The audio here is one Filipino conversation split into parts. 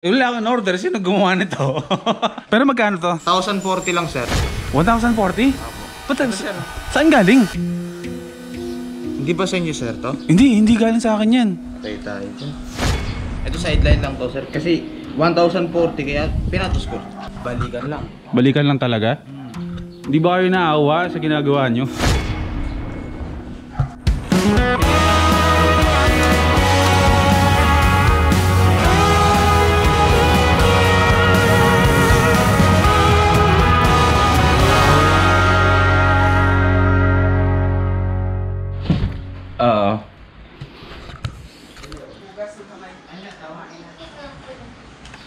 Wala akong order. Sino gumawa nito? Pero magkano to? 1,040 lang, sir. 1,040? Apo. Ba't, saan galing? Hindi ba sa inyo, sir, to? Hindi galing sa akin yan. Patay tayo dyan. Ito sideline lang to, sir. Kasi 1,040 kaya pinatos ko. Balikan lang. Balikan lang talaga? Hindi ba kayo naawa sa ginagawa nyo? Oo.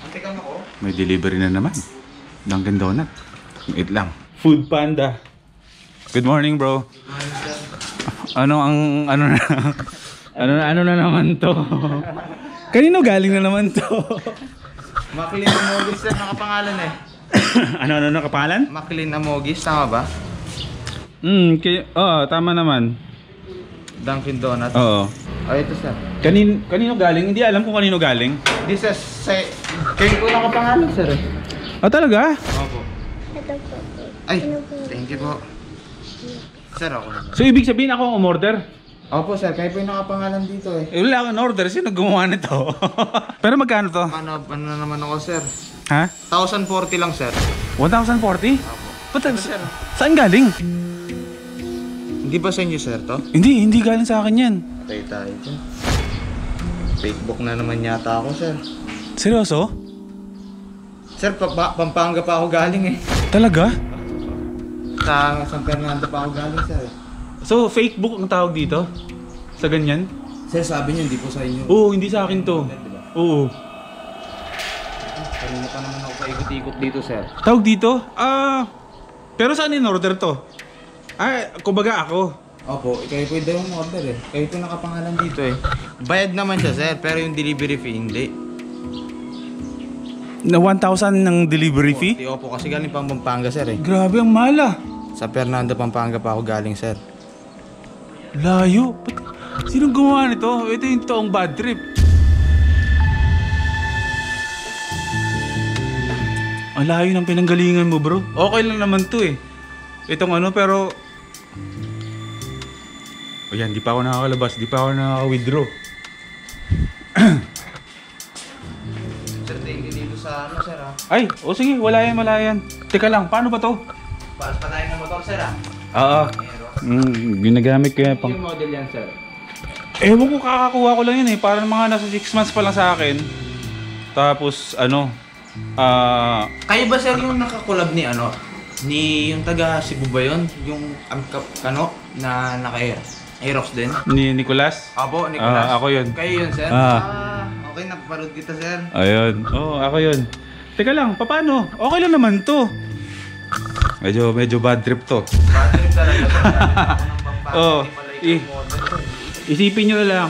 Antikan ako. May delivery na naman. Dunkin Donut. Wait lang. Food Panda. Good morning, bro. Ano na naman to? Kanino galing na naman to? Maclean Amogis, sir. Nakapangalan eh. ano nakapangalan? Maclean Amogis, tama ba? Tama naman. Dunkin Donut. Oo. Oh, ito, sir. Kanino galing? Hindi alam kung kanino galing. This is kayo po nakapangalan, sir. Talaga? Opo. Ay, thank you po. Sir, ako naman. So ibig sabihin ako ang umorder? Opo, sir. Kayo po yung nakapangalan dito eh. Wala akong order. Sino gumawa nito? Pero magkano to? Ano na naman ako, sir? Ha? 1,040 lang, sir. 1,040? Opo. Ba't, saan galing? Hindi ba sa inyo, sir, to? Hindi galing sa akin yan. Patay tayo dyan. Facebook na naman yata ako, sir. Seryoso? Sir, Pampanga pa ako galing eh. Talaga? Sa San Fernando pa ako galing, sir. So fake book ang tawag dito? Sa ganyan? Sir, sabi niyo, hindi po sa inyo. Oo, hindi sa akin to. Oo. Kanina pa naman ako paikot-ikot dito, sir. Tawag dito? Pero saan in order to? Kumbaga ako. Opo, kayo po yung order eh. Kayo po nakapangalan dito eh. Bayad naman siya, sir, pero yung delivery fee hindi. Na 1,000 ng delivery fee? Opo, kasi galing pa Pampanga, sir eh. Grabe, ang mahal ah. Sa Fernando, Pampanga pa ako galing, sir. Layo. Sinong gumawa nito? Ito yung toong bad trip. Ang layo ng pinanggalingan mo, bro. Okay lang naman to eh. Itong pero... Ayan, di pa ako nakakalabas. Di pa ako nakaka-withdraw. Sir, thank you dito sa sir ah. Ay, sige. Wala yan. Teka lang, paano ba to? Paas pa tayo ng motor, sir ah. Oo. Ginagamit ko yan pang... Yung model yan, sir. Ewan ko, kakakuha ko lang yun eh. Parang mga nasa 6 months pa lang sa akin. Tapos, Kayo ba, sir, yung nakakulab ni ni yung taga Cebu ba yun? Yung na naka-air? Aerox din? Ni Nicolas? Apo, Nicolas. Ako yun. Kayo yun, sir? Okay, napaparod kita, sir. Ayun. Ako yun. Teka lang, paano? Okay lang naman to. Medyo bad trip to. Bad trip talaga, sir. Isipin nyo na lang,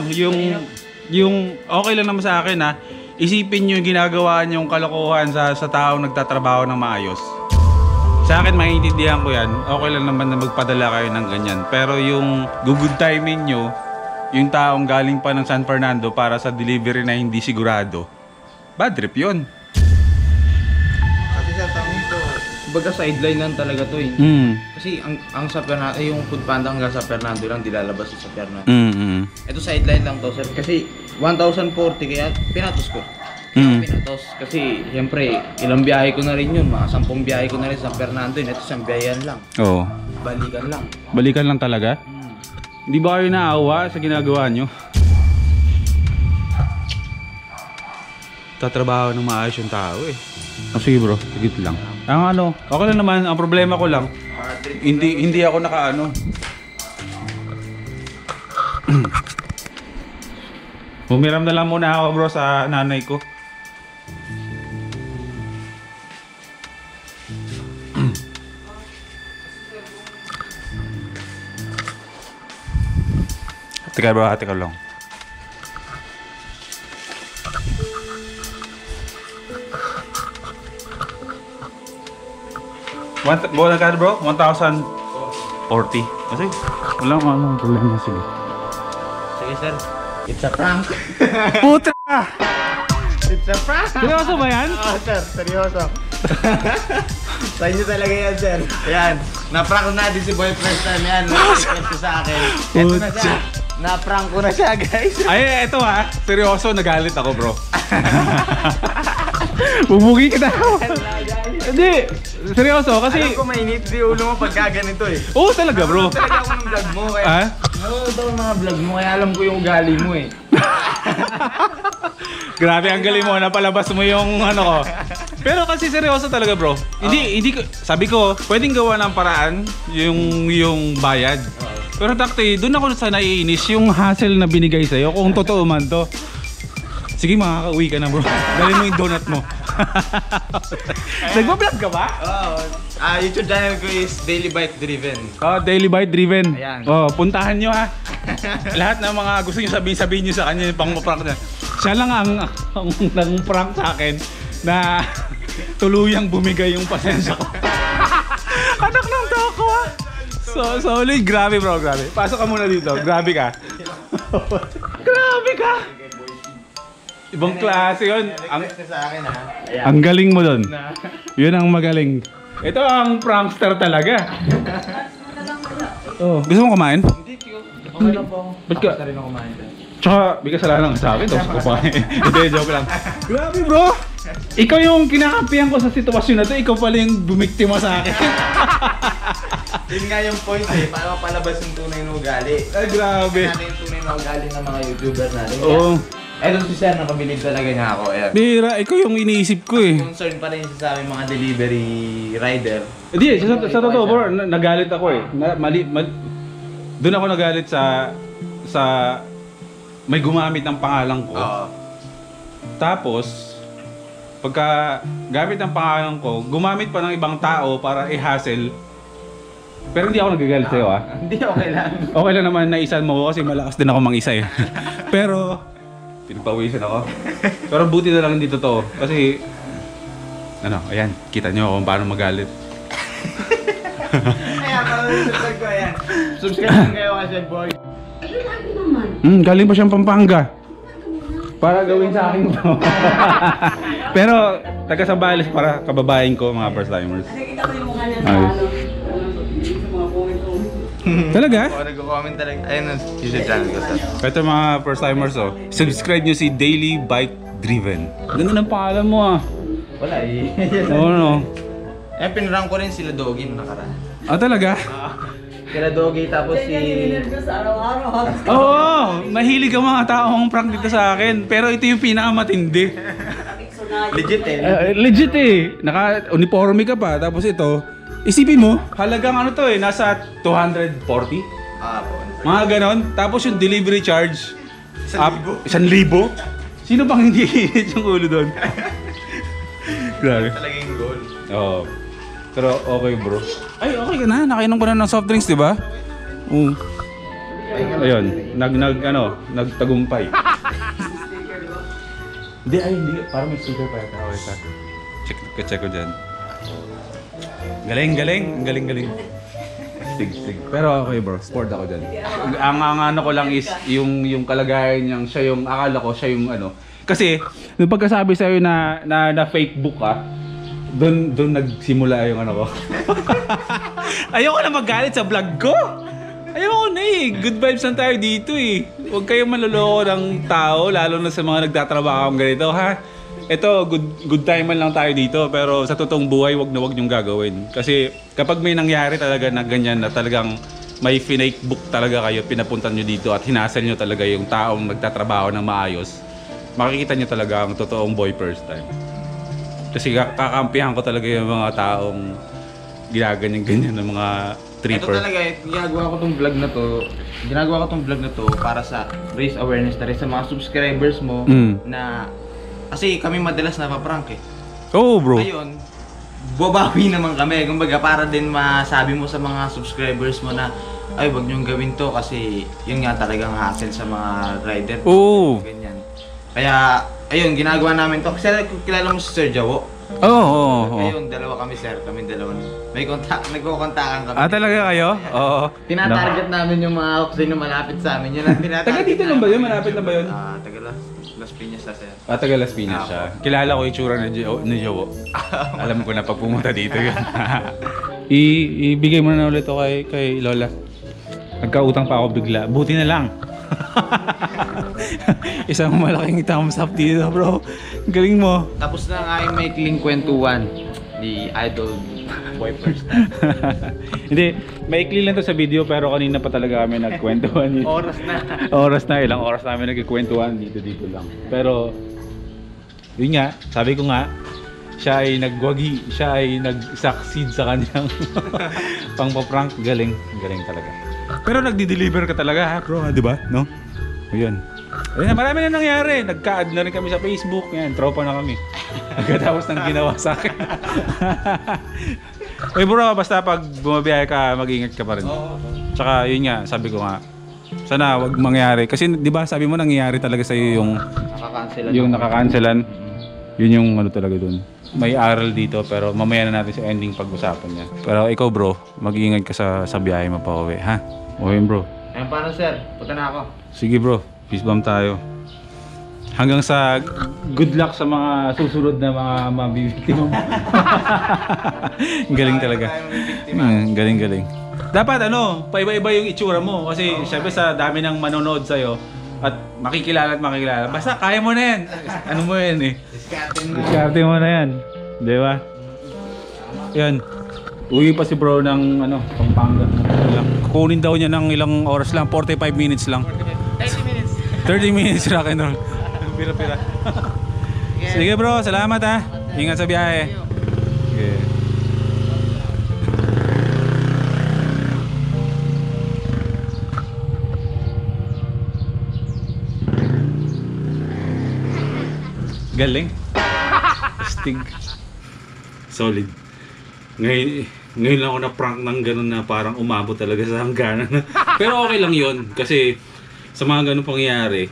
yung okay lang naman sa akin ha. Isipin nyo yung ginagawa nyong kalokohan sa taong nagtatrabaho ng maayos. Sa akin, maintindihan ko yan. Okay lang naman na magpadala kayo ng ganyan. Pero yung good timing nyo, yung taong galing pa ng San Fernando para sa delivery na hindi sigurado, bad trip yun. Kasi sir, tawag ito, kumbaga sideline lang talaga to eh. Kasi ang sa Fernando, yung Food Panda hanggang sa Fernando lang, dilalabas sa Fernando. Ito sideline lang to, sir. Kasi 1,040 kaya pinatos ko. Pinatos. Kasi siyempre, ilang biyahe ko na rin yun. Mga 10 biyahe ko na rin sa Fernando yun. Ito isang biyahean lang. Oo. Balikan lang. Balikan lang talaga? Hindi ba kayo naawa sa ginagawa nyo? Tatrabaho ng maayos yung tao eh. Sige bro, sigit lang. Okay lang naman. Ang problema ko lang, hindi ako Humiram na lang muna ako bro sa nanay ko. Teka bro, teka lang. Buwan ka bro? 1,040. Kasi walang problema, sige. Sige, sir. It's a prank. Puta! It's a prank! Seryoso ba yan? Oo, sir. Seryoso. Sa inyo talaga yan, sir. Ayan. Na-prank natin si Boy first time yan. Na-request ko sa akin. Ito na siya. Na-prank ko na siya, guys. Ay, eto ha. Seryoso, nagalit ako, bro. Bubugi kita. Hindi. Seryoso, kasi... Alam ko mainit di ulo mo pagka ganito eh. Oo, talaga, bro. Talaga ako ng vlog mo. Kaya... Ha? Oo, daw mga vlog mo. Kaya alam ko yung ugali mo eh. Grabe, ang galing mo. Napalabas mo yung ano ko. Pero kasi seryoso talaga, bro. Hindi ko, sabi ko, pwedeng gawa ng paraan yung bayad. Pero takti, doon ako sa naiinis yung hassle na binigay sa'yo kung totoo man to. Sige, makaka-uwi ka na, bro. Dalhin mo yung donut mo. Nagpa-vlog ka ba? Oo. YouTube channel ko is Daily Bite Driven. Oh, Daily Bite Driven. Ayan. Oh, puntahan nyo ha. Lahat ng mga gusto nyo sabihin nyo sa kanya yung pang-prank na. Siya lang ang prank sa akin na tuluyang bumigay yung pasensya ko. Anak ng toko ha. Solid. Grabe, bro, grabe. Pasok ka muna dito. Grabe ka. Grabe ka. Ibang klase yun. Request niya sa akin ha. Ang galing mo doon. Yun ang magaling. Ito ang prankster talaga. Oh, gusto mo kumain? Hindi, tiyo. Okay lang po. Ba't ka? Basta rin ako kumain. Tsaka, may kasalanan ka sa akin. Tapos kumain. Hindi, joke lang. Grabe, bro. Ikaw yung kinakampihan ko sa sitwasyon na to. Ikaw pala yung bumiktima sa akin. Yun nga yung point eh. Para palabas yung tunay na ugali. Ay, grabe. Natin yung tunay na ugali ng mga YouTuber natin. Oo. Eto si Sir, nakabilib talaga niya ako. Ayan. Bira, ikaw yung iniisip ko eh. Concern pa rin siya sa aming mga delivery rider. Hindi, sa totoo, bro, nagalit ako eh. Doon ako nagalit sa may gumamit ng pangalan ko. Oo. Tapos, pagka gamit ng pangalan ko, gumamit pa ng ibang tao para i-hassle. Pero hindi ako nagagalit sa'yo ah. Hindi, okay lang. Okay lang naman na isan mo kasi malakas din ako mang-isa eh. Pero, pinagpawisan ako. Pero buti na lang hindi totoo. Kasi, ayan, kita nyo kung paano magalit. Kaya parang subscribe ko, ayan. Subscribe lang kayo kasi boy. Galing pa siyang Pampanga. Para gawin sa akin to. Pero, taga Sambales para kababaeng ko, mga first timers. Nakikita ko yung mukha niya Ay. sa mga comment ko. Talaga? Oo, nag-comment talaga. Ayun ang YouTube channel ko, Sir. Ito mga first timers oh. Subscribe nyo si Daily Bike Driven. Ganda ng pangalan mo ah. Wala eh. Oo no. Eh, pinarang ko rin sila Doggy nung nakaraan. Ah talaga? Sila Doggy tapos si... Nervous araw-araw. Oo! Mahilig ang mga taong prank dito sa akin. Pero ito yung pinakamatindi. Legit eh. Legit eh. Naka-uniforme ka pa. Tapos ito, isipin mo, halagang ano to eh, nasa 240? Po. Mga ganon. Tapos yung delivery charge, 1,000? 1,000? Sino bang hindi init yung ulo doon? Grabe. Talaga yung goal. Oo. Pero okay bro. Ay, okay ka na. Nakainom ko na ng soft drinks, di ba? Ayun, nagtagumpay. Hindi. Parang may sticker pa yata. Okay ka. Check ko dyan. Galing. Sig. Pero okay bro, sport ako dyan. Ang ano ko lang is yung kalagayan niyang siya yung akala ko siya yung ano. Kasi nung pagkasabi sa'yo na fake book ka, doon nagsimula yung ano ko. Ayoko na magalit sa vlog ko. Ayoko na eh. Good vibes lang tayo dito eh. Huwag kayong manloloko ng tao, lalo na sa mga nagtatrabaho ganito ha. Ito, good time man lang tayo dito, pero sa totoong buhay, wag niyong gagawin. Kasi kapag may nangyari talaga na ganyan na talagang may fake book talaga kayo, pinapuntan nyo dito at hinasal nyo talaga yung taong nagtatrabaho ng maayos, makikita nyo talaga ang totoong boy first time. Kasi kakampihan ko talaga yung mga taong ginaganyan-ganyan ng mga tripper. Ito talaga, ginagawa ko tong vlog na to para sa raise awareness na rin sa mga subscribers mo na kasi kami madalas napaprank eh. Oo bro. Ngayon, babawi naman kami. Kumbaga para din masabi mo sa mga subscribers mo na ay wag niyong gawin to kasi yun nga talagang hassle sa mga rider. Oo. Ganyan. Kaya ayun, ginagawa namin to. Kasi kilala mo si Sir Jawo? Oo. Ayun, dalawa kami sir, kami dalawa. May nagko-kontakan kami. Ah, talaga kayo? Oo. Tinatarget namin yung mga sino malapit sa amin. Yun ang tinatarget. Taga dito lang ba yun? Malapit na ba yun? Taga lang. Las Piñas sa sir. Taga Las Piñas siya. Kilala ko yung tsura ni Jowo. Alam ko na pag pumunta dito yun. Ibigay mo na ulit ito kay Lola. Nagkautang pa ako bigla. Buti na lang. Isang malaking thumbs up dito, bro. Galing mo. Tapos na nga yung maikling kwentuhan ni Idol Boy First Time. Hindi, maikli lang to sa video pero kanina pa talaga kami nagkwentuhan. Oras na. Ilang oras namin nagkikwentuhan dito lang. Pero, yun nga, sabi ko nga, siya ay nagwagi, siya ay nag-succeed sa kanyang pang-prank. Galing talaga. Pero nagdi-deliver ka talaga ha, bro, di ba? No? Ayun. Ayun na, marami na nangyari. Nagka-add na rin kami sa Facebook. Yan, tropa na kami. Pagkatapos ng ginawa sa akin. Uy bro, basta pag bumabiyahe ka, mag-ingat ka pa rin. Tsaka yun nga, sabi ko nga, sana wag mangyari. Kasi di ba sabi mo nangyayari talaga sa'yo yung nakakancelan. Yun yung ano talaga dun. May aral dito pero mamaya na natin sa ending pag-usapan niya. Pero ikaw bro, mag-iingat ka sa biyahe mo pa uwi, ha? Okay bro. Ayun paano sir? Punta na ako. Sige bro, peace bomb tayo. Hanggang sa good luck sa mga susunod na mga mabibiktima mo. Galing talaga. Galing. Dapat paiba-iba yung itsura mo kasi syempre sa dami ng manonood sa'yo at makikilala. Basta kaya mo na yan. Ano mo yan eh. Diskarte mo na yan. Di ba? Yan. Uwi pa si bro ng Pampanga. Kukunin daw niya ng ilang oras lang. 45 minutes lang. 30 minutes rock and roll. Pira-pira. Sige bro, salamat ha. Ingat sa biyahe. Okay. Galing. Stig. Solid. Ngayon lang ako na-prank ng ganun na parang umabot talaga sa hangganan. Pero okay lang yon kasi sa mga ganun pangyayari,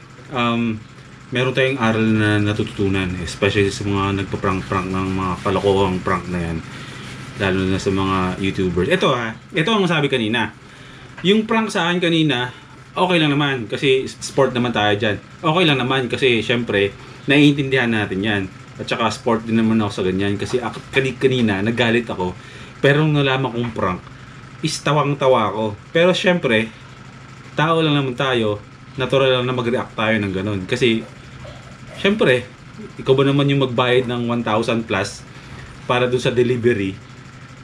meron tayong aral na natututunan, especially sa mga nagpa-prank-prank ng mga kalokohang prank na yan, lalo na sa mga YouTubers. Ito ang sabi kanina. Yung prank sa akin kanina, okay lang naman kasi sport naman tayo dyan. Okay lang naman kasi syempre, naiintindihan natin yan. At saka sport din naman ako sa ganyan kasi kanina nagalit ako. Pero nung nalaman kong prank, is tawang-tawa ako. Pero syempre, tao lang naman tayo, natural lang na mag-react tayo ng ganun. Kasi, syempre, ikaw ba naman yung magbayad ng 1,000 plus para dun sa delivery.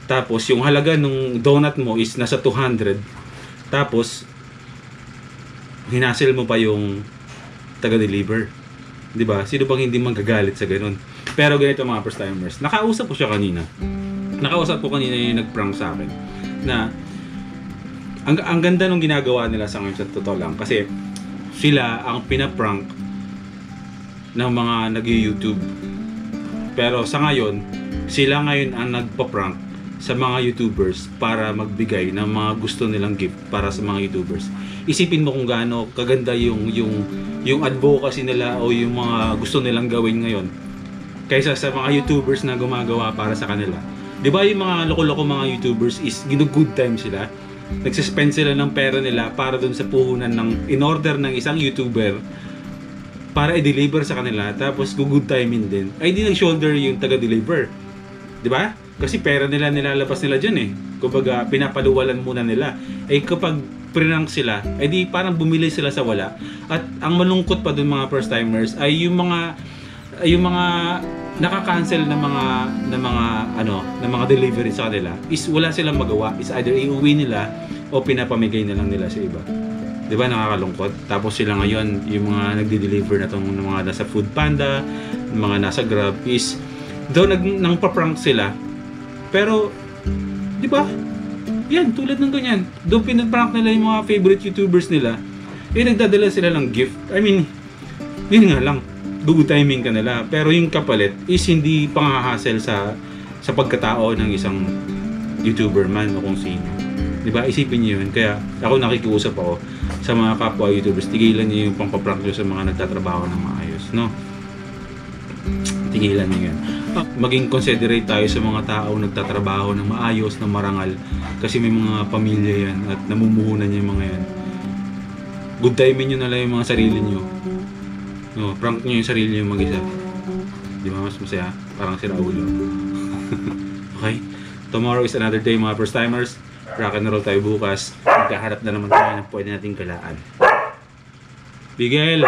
Tapos, yung halaga ng donut mo is nasa 200. Tapos, hinasil mo pa yung taga-deliver. Diba? Sino bang hindi magagalit sa ganun? Pero ganito mga first timers. Nakausap ko siya kanina. Yung nag-prank sa akin. Na, ang ganda nung ginagawa nila sa ngayon sa totoo lang. Kasi, sila ang pinaprank ng mga nag-YouTube. Pero sa ngayon, sila ngayon ang nagpa-prank sa mga YouTubers para magbigay ng mga gusto nilang gift para sa mga YouTubers. Isipin mo kung gaano kaganda yung advocacy nila o yung mga gusto nilang gawin ngayon kaysa sa mga YouTubers na gumagawa para sa kanila. 'Di ba yung mga loko-loko mga YouTubers is good time sila? Nagsispend sila ng pera nila para dun sa puhunan ng in-order ng isang YouTuber para i-deliver sa kanila, tapos good timing din. Ay di nag-shoulder yung taga-deliver. 'Di ba? Kasi pera nila nilalabas nila diyan eh. Kumbaga pinapaluwalan muna nila. Eh kapag prank sila, ay di parang bumili sila sa wala. At ang malungkot pa dun mga first timers ay yung mga naka-cancel na mga delivery sa kanila is wala silang magawa. Is either iuwi nila o pinapamigay na lang nila sa iba. 'Di ba nakakalungkot? Tapos sila ngayon, yung mga nagde-deliver na tong mga nasa Food Panda, mga nasa Grab is daw nang pa-prank sila. Pero 'di ba? Yan, tulad ng ganyan. Doon pinaprank nila yung mga favorite YouTubers nila. Eh nagdadala sila ng gift. I mean, yun nga lang. Good timing ka nila. Pero yung kapalit is hindi panghahassle sa pagkatao ng isang YouTuber man o kung sino. Diba? Isipin niyo yun. Kaya ako nakikiusap ako sa mga kapwa YouTubers. Tigilan niyo yung pangpaprank nyo sa mga nagtatrabaho ng maayos. No? Tigilan niyo yan. Maging considerate tayo sa mga taong nagtatrabaho ng maayos, ng marangal. Kasi may mga pamilya yan at namumuhunan yung mga yan. Good timing nyo na lang yung mga sarili nyo. Oh, prank nyo yung sarili nyo mag-isa. Di ba mas masaya? Parang si Raulo. Okay? Tomorrow is another day mga first timers. Rock and roll tayo bukas. Magkaharap na naman tayo na pwede nating galaan. Bigel!